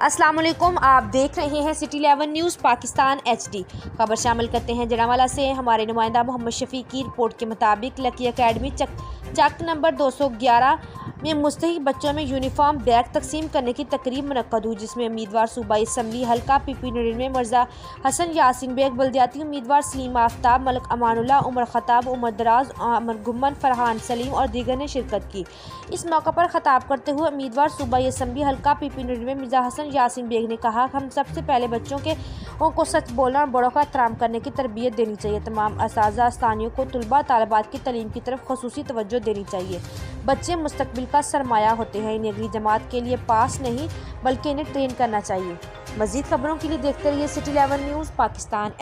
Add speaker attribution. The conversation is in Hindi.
Speaker 1: अस्सलाम वालेकुम, आप देख रहे हैं सिटी 11 न्यूज़ पाकिस्तान HD। खबर शामिल करते हैं जड़ांवाला से। हमारे नुमाइंदा मोहम्मद शफीक की रिपोर्ट के मुताबिक लकी एकेडमी चक नंबर 211 में मुस्तहिक बच्चों में यूनिफॉर्म बैग तकसीम करने की तकरीब मुनक्कद हुई, जिसमें उम्मीदवार सूबाई असम्बली हल्का PP 99 में मिर्जा हसन यासीन बेग, बल्दियाती उम्मीदवार सलीम आफ्ताब, मलिक अमानुल्लाह, उमर खताब, उमर दराज, अमर गुम्मन, फरहान सलीम और दीगर ने शिरकत की। इस मौका पर खताब करते हुए उम्मीदवार सूबाई असम्बली हल्का PP 99 में मिर्जा हसन यासीन बेग ने कहा, हम सबसे पहले बच्चों को सच बोलना और बड़ों का एहतराम करने की तरबियत देनी चाहिए। तमाम असातिज़ा स्थानियों को तुलबा तालिबात की तालीम की तरफ खुसूसी तवज्जो देनी चाहिए। बच्चे मुस्तकबिल का सरमाया होते हैं, इन्हें अगली जमात के लिए पास नहीं बल्कि इन्हें ट्रेन करना चाहिए। मज़ीद खबरों के लिए देखते रहिए सिटी 11 न्यूज़ पाकिस्तान।